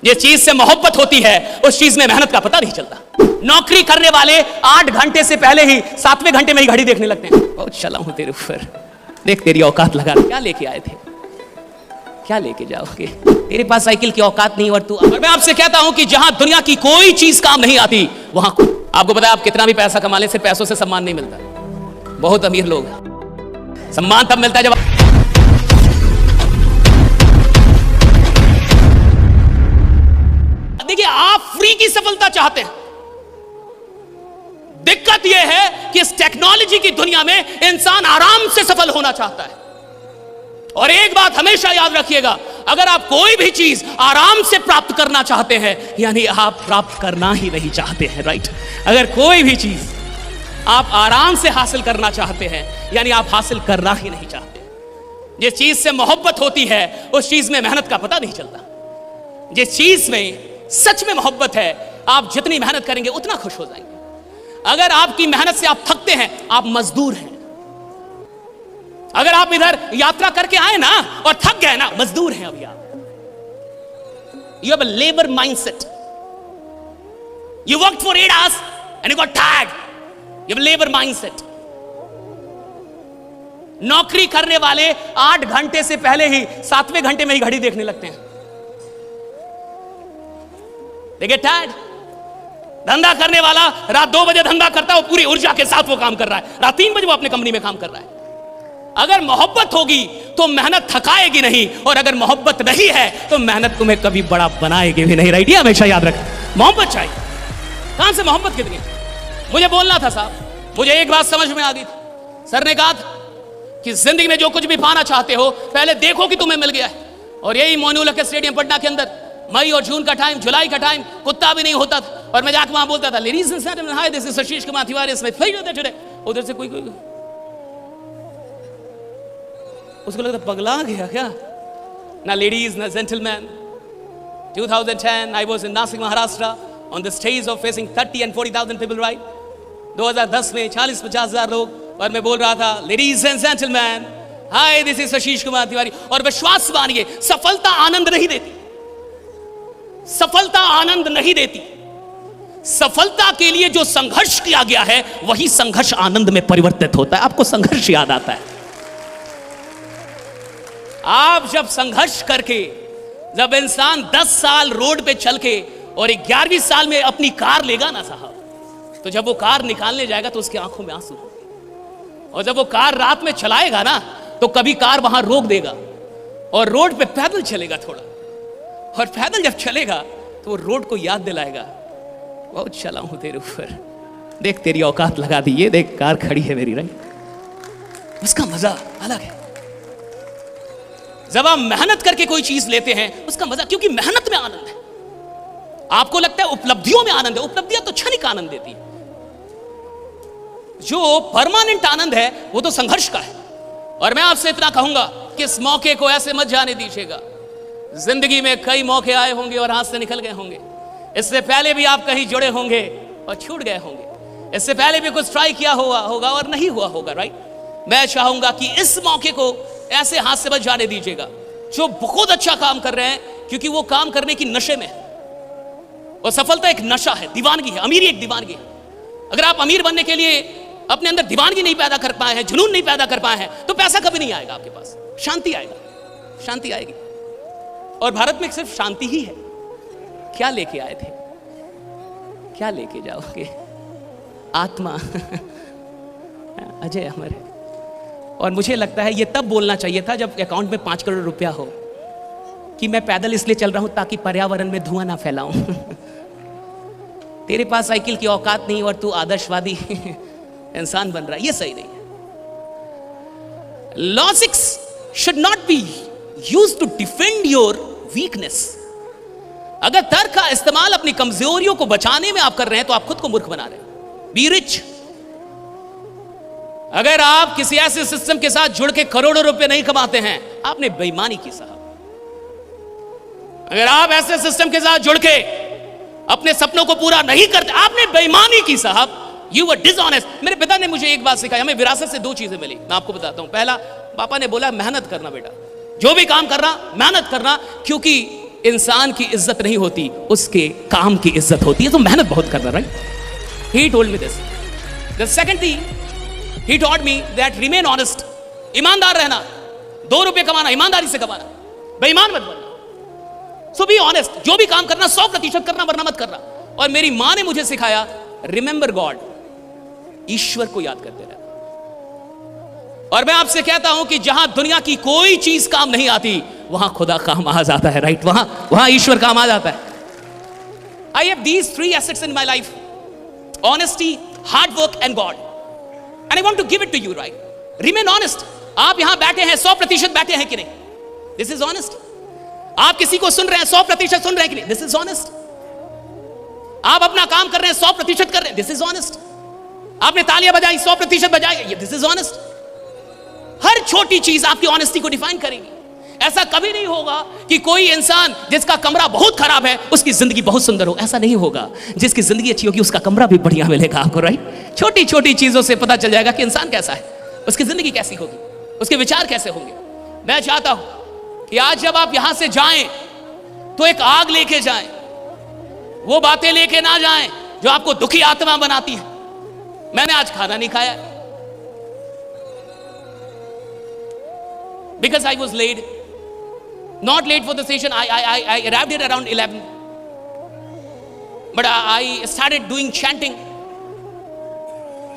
जिस चीज से मोहब्बत होती है उस चीज में मेहनत का पता नहीं चलता। नौकरी करने वाले 8 घंटे से पहले ही 7वें घंटे में ही घड़ी देखने लगते हैं। बहुत चला हूं तेरे ऊपर, देख तेरी औकात लगा। क्या लेके आए थे, क्या लेके जाओगे? तेरे पास साइकिल की औकात नहीं और तू। और मैं आपसे कहता हूं कि जहां दुनिया की कोई चीज काम नहीं आती वहां आपको पता है आप कितना भी पैसा कमा ले, सिर्फ पैसों से सम्मान नहीं मिलता। बहुत अमीर लोग सम्मान तब मिलता है जब देखिए आप फ्री की सफलता चाहते हैं। दिक्कत यह है कि इस टेक्नोलॉजी की दुनिया में इंसान आराम से सफल होना चाहता है। और एक बात हमेशा याद रखिएगा, अगर आप कोई भी चीज आराम से प्राप्त करना चाहते हैं यानी आप प्राप्त करना ही नहीं चाहते हैं, राइट? अगर कोई भी चीज आप आराम से हासिल करना चाहते हैं यानी आप हासिल करना ही नहीं चाहते। जिस चीज से मोहब्बत होती है उस चीज में मेहनत का पता नहीं चलता। जिस चीज में सच में मोहब्बत है आप जितनी मेहनत करेंगे उतना खुश हो जाएंगे। अगर आपकी मेहनत से आप थकते हैं आप मजदूर हैं। अगर आप इधर यात्रा करके आए ना और थक गए ना, मजदूर हैं अभी आप। You have a labour mindset. You worked for 8 hours and you got tired. You have a labour mindset. नौकरी करने वाले 8 घंटे से पहले ही 7वें घंटे में ही घड़ी देखने लगते हैं। They get tired। धंधा करने वाला रात 2 बजे धंधा करता है, वो पूरी ऊर्जा के साथ वो काम कर रहा है। रात 3 बजे वो अपने कंपनी में काम कर रहा है। अगर मोहब्बत होगी तो मेहनत थकाएगी नहीं, और अगर मोहब्बत नहीं है तो मेहनत तुम्हें कभी बड़ा बनाएगी भी नहीं, राइट? ये हमेशा याद रख। मोहब्बत चाहिए। कहां से मोहब्बत कितनी? मुझे बोलना था साहब, मुझे एक बात समझ में आ गई थी। सर ने कहा था कि जिंदगी में जो कुछ भी पाना चाहते हो पहले देखो कि तुम्हें मिल गया है। और यही मोइनुल हक स्टेडियम पटना के अंदर मई और जून का टाइम, जुलाई का टाइम, कुत्ता भी नहीं होता था और मैं जाकर वहां बोलता था, ladies and gentleman, hi this is Ashish Kumar Tiwari, it's my pleasure that today. उधर से कोई उसको लगता पगला गया क्या? ना लेडीज ना gentleman. 2010 I was in Nasik, Maharashtra on the stage of facing 30 and 40,000 people, right? 2010 में 40-50 हजार लोग और मैं बोल रहा था, ladies and gentleman, hi this is Ashish Kumar Tiwari. और विश्वास मानिए, सफलता आनंद नहीं देती। सफलता आनंद नहीं देती। सफलता के लिए जो संघर्ष किया गया है वही संघर्ष आनंद में परिवर्तित होता है। आपको संघर्ष याद आता है? आप जब संघर्ष करके, जब इंसान 10 साल रोड पे चल के और 11वीं साल में अपनी कार लेगा ना साहब, तो जब वो कार निकालने जाएगा तो उसकी आंखों में आंसू होंगे। और जब वो कार रात में चलाएगा ना तो कभी कार वहां रोक देगा और रोड पे पैदल चलेगा थोड़ा, और पैदल जब चलेगा तो वो रोड को याद दिलाएगा, बहुत चला हूं तेरे ऊपर, देख तेरी औकात लगा दी। ये देख कार खड़ी है मेरी, राइट? उसका मजा अलग है। जब आप मेहनत करके कोई चीज लेते हैं उसका मजा, क्योंकि मेहनत में आनंद है। आपको लगता है उपलब्धियों में आनंद है, उपलब्धियां तो क्षणिक आनंद देती है। जो परमानेंट आनंद है वो तो संघर्ष का है। और मैं आपसे इतना कहूंगा कि इस मौके को ऐसे मत जाने दीजिएगा। जिंदगी में कई मौके आए होंगे और हाथ से निकल गए होंगे। इससे पहले भी आप कहीं जुड़े होंगे और छूट गए होंगे। इससे पहले भी कुछ ट्राई किया होगा और नहीं हुआ होगा, राइट? मैं चाहूंगा कि इस मौके को ऐसे हाथ से मत जाने दीजिएगा। जो बहुत अच्छा काम कर रहे हैं, क्योंकि वो काम करने की नशे में है। और सफलता एक नशा है, दीवानगी है। अमीरी एक दीवानगी है। अगर आप अमीर बनने के लिए अपने अंदर दीवानगी नहीं पैदा कर पाए हैं, जुनून नहीं पैदा कर पाए हैं, तो पैसा कभी नहीं आएगा आपके पास। शांति आएगा, शांति आएगी। और भारत में सिर्फ शांति ही है। क्या लेके आए थे, क्या लेके जाओगे? आत्मा। अजय अमर है। और मुझे लगता है ये तब बोलना चाहिए था जब अकाउंट में 5 करोड़ रुपया हो कि मैं पैदल इसलिए चल रहा हूं ताकि पर्यावरण में धुआं ना फैलाऊं। तेरे पास साइकिल की औकात नहीं और तू आदर्शवादी इंसान बन रहा है, ये सही नहीं है। Logics should not be used to defend your weakness. अगर तर्क का इस्तेमाल अपनी कमजोरियों को बचाने में आप कर रहे हैं तो आप खुद को मूर्ख बना रहे हैं। Be rich. अगर आप किसी ऐसे सिस्टम के साथ जुड़ के करोड़ों रुपए नहीं कमाते हैं, आपने बेईमानी की साहब। अगर आप ऐसे सिस्टम के साथ जुड़ के अपने सपनों को पूरा नहीं करते, आपने बेईमानी की साहब। You were dishonest. मेरे पिता ने मुझे एक बात सिखाई। हमें विरासत से 2 चीजें मिली, मैं आपको बताता हूं। पहला, पापा ने बोला मेहनत करना बेटा, जो भी काम करना मेहनत करना, क्योंकि इंसान की इज्जत नहीं होती, उसके काम की इज्जत होती है। तो मेहनत बहुत करना, right. He told me this. The second thing he taught me that remain honest, ईमानदार रहना। 2 रुपए कमाना ईमानदारी से कमाना, बेईमान मत बनना। सो बी ऑनेस्ट, जो भी काम करना 100% करना, वरना मत करना। और मेरी मां ने मुझे सिखाया, रिमेंबर गॉड, ईश्वर को याद करते रहना। और मैं आपसे कहता हूं कि जहां दुनिया की कोई चीज काम नहीं आती, वहां खुदा काम आ जाता है, राइट। वहां ईश्वर काम आ जाता है। I have these 3 assets in my life, honesty, hard work and God, and I want to give it to you, right. Remain honest. आप यहां बैठे हैं, 100% बैठे हैं कि नहीं? This is honest. आप किसी को सुन रहे हैं, 100% सुन रहे हैं कि नहीं? This is honest. आप अपना काम कर रहे हैं, 100% कर रहे हैं, दिस इज ऑनेस्ट। आपने तालियां बजाई, 100% बजाई, दिस इज ऑनेस्ट। हर छोटी चीज आपकी ऑनेस्टी को डिफाइन करेगी। ऐसा कभी नहीं होगा कि कोई इंसान जिसका कमरा बहुत खराब है उसकी जिंदगी बहुत सुंदर हो, ऐसा नहीं होगा। जिसकी जिंदगी अच्छी होगी उसका कमरा भी बढ़िया मिलेगा आपको, राइट। छोटी छोटी चीजों से पता चल जाएगा कि इंसान कैसा है, उसकी जिंदगी कैसी होगी, उसके विचार कैसे होंगे। मैं चाहता हूं कि आज जब आप यहां से जाएं तो एक आग लेके जाएं, वो बातें लेके ना जाएं जो आपको दुखी आत्मा बनाती है। मैंने आज खाना नहीं खाया because I was late, not late for the session. I arrived here around 11, but I started doing chanting.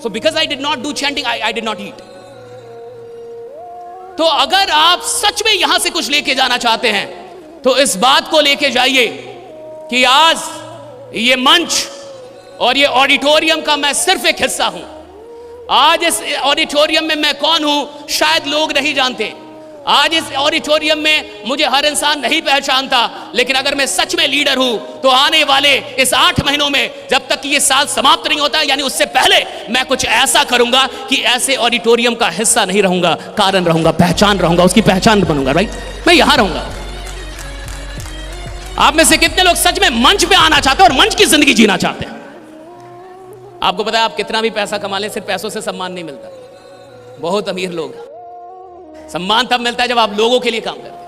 So because I did not do chanting, I did not eat. तो अगर आप सच में यहां से कुछ लेके जाना चाहते हैं तो इस बात को लेके जाइए कि आज ये मंच और ये ऑडिटोरियम का मैं सिर्फ एक हिस्सा हूं। आज इस ऑडिटोरियम में मैं कौन हूं शायद लोग नहीं जानते। आज इस ऑडिटोरियम में मुझे हर इंसान नहीं पहचानता, लेकिन अगर मैं सच में लीडर हूं तो आने वाले इस 8 महीनों में, जब तक कि ये साल समाप्त नहीं होता, यानी उससे पहले, मैं कुछ ऐसा करूंगा कि ऐसे ऑडिटोरियम का हिस्सा नहीं रहूंगा, कारण रहूंगा, पहचान रहूंगा, उसकी पहचान बनूंगा, राइट। मैं यहां रहूंगा। आप में से कितने लोग सच में मंच पे आना चाहते हैं और मंच की जिंदगी जीना चाहते हैं? आपको पता है, आप कितना भी पैसा कमा लें, सिर्फ पैसों से सम्मान नहीं मिलता। बहुत अमीर लोग, सम्मान तब मिलता है जब आप लोगों के लिए काम करते हैं।